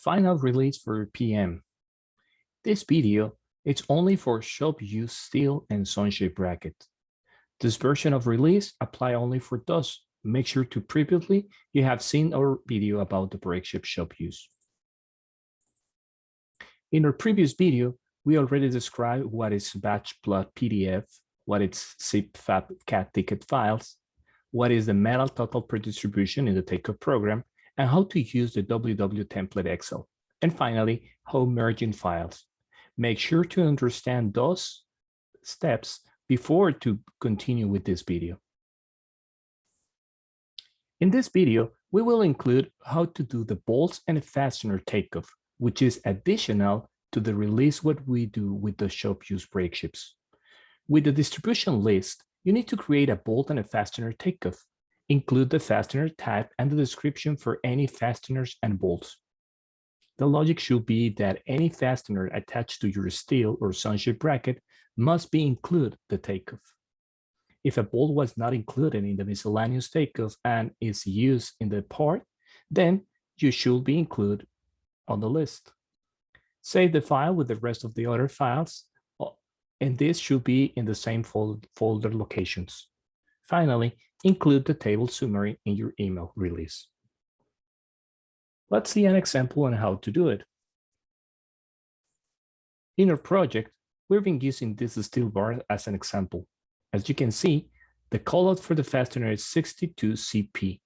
Final release for PM. This video is only for shop use steel and sunshade bracket. This version of release apply only for those. Make sure to previously you have seen our video about the brake ship shop use. In our previous video, we already described what is batch.pdf, what is zip fab cat ticket files, what is the metal total per distribution in the takeoff program, and how to use the WW template Excel. And finally, how merging files. Make sure to understand those steps before to continue with this video. In this video, we will include how to do the bolts and fastener takeoff, which is additional to the release what we do with the shop use brake ships. With the distribution list, you need to create a bolt and a fastener takeoff. Include the fastener type and the description for any fasteners and bolts. The logic should be that any fastener attached to your steel or sunshade bracket must be include the takeoff. If a bolt was not included in the miscellaneous takeoff and is used in the part, then you should be included on the list. Save the file with the rest of the other files, and this should be in the same folder locations. Finally, include the table summary in your email release. Let's see an example on how to do it. In our project, we've been using this steel bar as an example. As you can see, the callout for the fastener is 62 CP.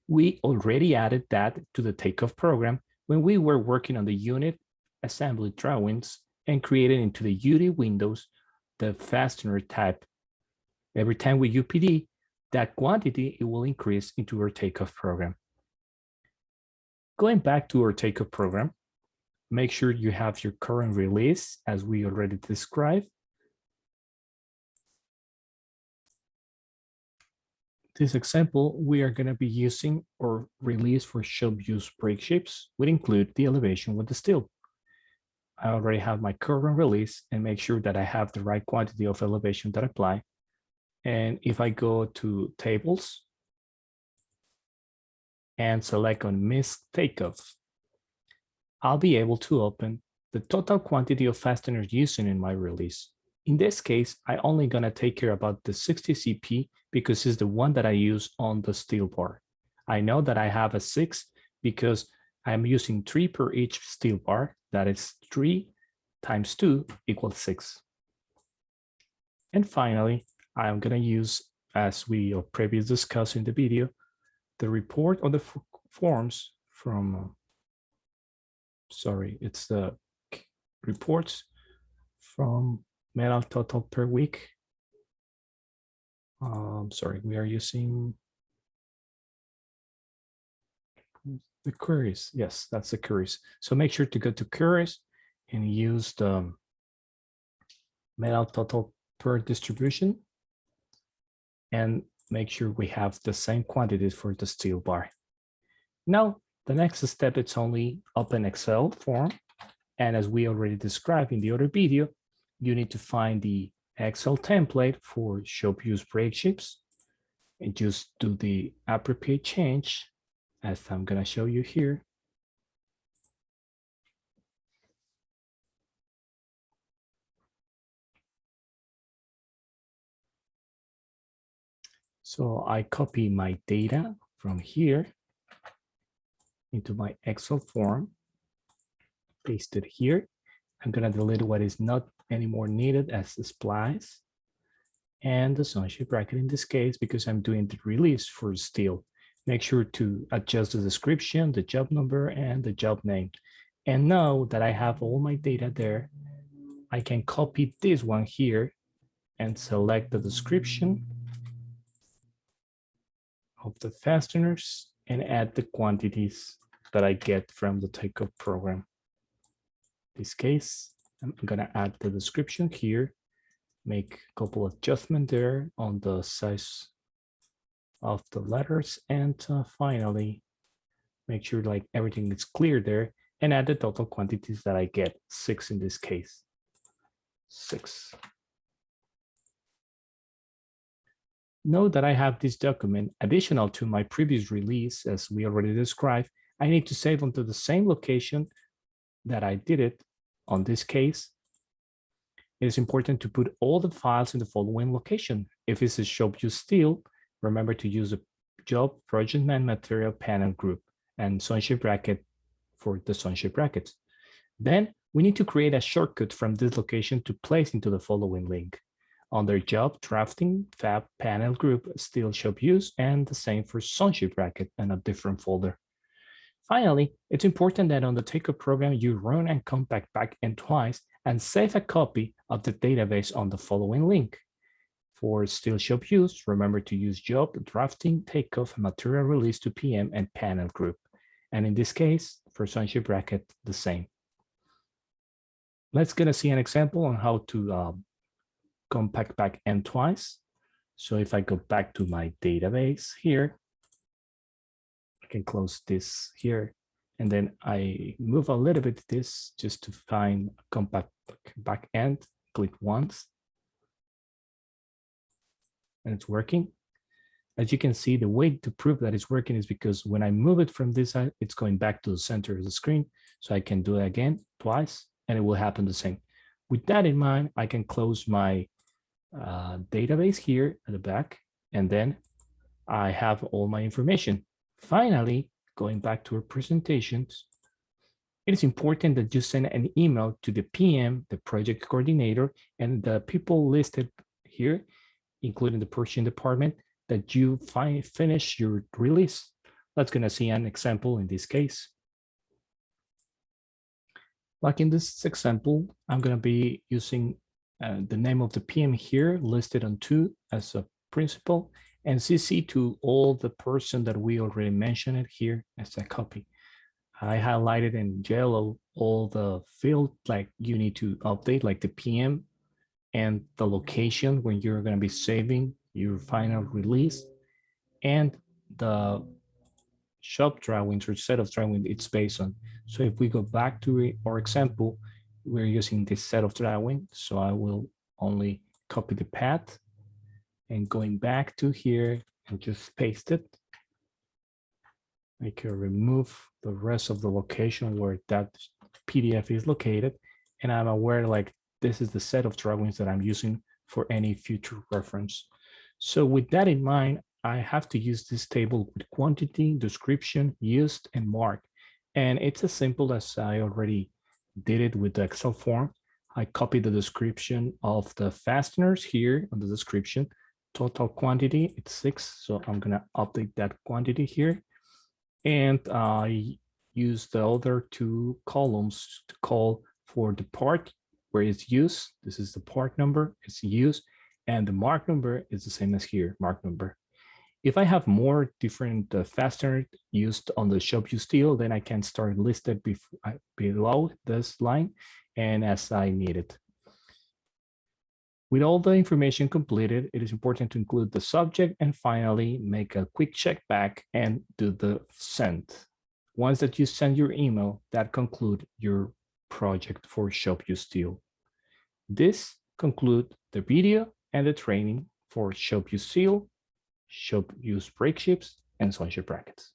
We already added that to the takeoff program when we were working on the unit assembly drawings and created into the UD windows the fastener type. Every time we UPD, that quantity it will increase into our takeoff program. Going back to our takeoff program, make sure you have your current release as we already described. This example, we are going to be using our release for shop use brake ships, which include the elevation with the steel. I already have my current release and make sure that I have the right quantity of elevation that apply. And if I go to tables and select on missed takeoff, I'll be able to open the total quantity of fasteners using in my release. In this case, I only gonna take care about the 60 CP because it's the one that I use on the steel bar. I know that I have a 6 because I'm using 3 per each steel bar. That is 3 times 2 equals 6. And finally, I'm gonna use, as we previously discussed in the video, the report on the forms from, it's the reports from metal total per week. We are using the queries. Yes, that's the queries. So make sure to go to queries and use the metal total per distribution and make sure we have the same quantities for the steel bar. Now, the next step, it's only open Excel form. And as we already described in the other video, you need to find the Excel template for shop use brake ships and just do the appropriate change as I'm gonna show you here. So I copy my data from here into my Excel form, paste it here. I'm gonna delete what is not anymore needed as the splice and the sunshade bracket in this case, because I'm doing the release for steel. Make sure to adjust the description, the job number, and the job name. And now that I have all my data there, I can copy this one here and select the description of the fasteners and add the quantities that I get from the takeoff program. In this case, I'm gonna add the description here, make a couple of adjustments there on the size of the letters, and finally, make sure like everything is clear there and add the total quantities that I get, 6 in this case, 6. Note that I have this document additional to my previous release, as we already described. I need to save onto the same location that I did it on this case, it is important to put all the files in the following location. If it's a shop use steel, remember to use a job project man material panel group and sunship bracket for the sunship brackets. Then we need to create a shortcut from this location to place into the following link. Under job drafting, fab panel group, steel shop use, and the same for sunship bracket and a different folder. Finally, it's important that on the takeoff program, you run and compact backend twice and save a copy of the database on the following link. For steel shop use, remember to use job, drafting, takeoff, material release to PM, and panel group. And in this case, for sunship bracket, the same. Let's get to see an example on how to compact backend twice. So if I go back to my database here, I can close this here, and then I move a little bit this just to find compact backend, click once, and it's working. As you can see, the way to prove that it's working is because when I move it from this side, it's going back to the center of the screen. So I can do it again twice, and it will happen the same. With that in mind, I can close my database here at the back, and then I have all my information. Finally, going back to our presentations, it is important that you send an email to the PM, the project coordinator, and the people listed here, including the purchasing department, that you finish your release. Let's gonna see an example in this case. Like in this example, I'm gonna be using the name of the PM here listed on 2 as a principal, and CC to all the person that we already mentioned it here as a copy. I highlighted in yellow all the field like you need to update, like the PM and the location when you're going to be saving your final release, and the shop drawings or set of drawings it's based on. So if we go back to our example, we're using this set of drawing. So I will only copy the path and going back to here and just paste it. I can remove the rest of the location where that PDF is located. And I'm aware like this is the set of drawings that I'm using for any future reference. So with that in mind, I have to use this table with quantity, description, used, and mark. And it's as simple as I already did it with the Excel form. I copied the description of the fasteners here on the description. Total quantity, it's 6. So I'm gonna update that quantity here. And I use the other 2 columns to call for the part where it's used. This is the part number, it's used, and the mark number is the same as here, mark number. If I have more different fasteners used on the shop use steel, then I can start listed below this line and as I need it. With all the information completed, it is important to include the subject and finally make a quick check back and do the send. Once that you send your email, that concludes your project for shop use steel. This concludes the video and the training for shop use steel, shop use brake ships, and sunship brackets.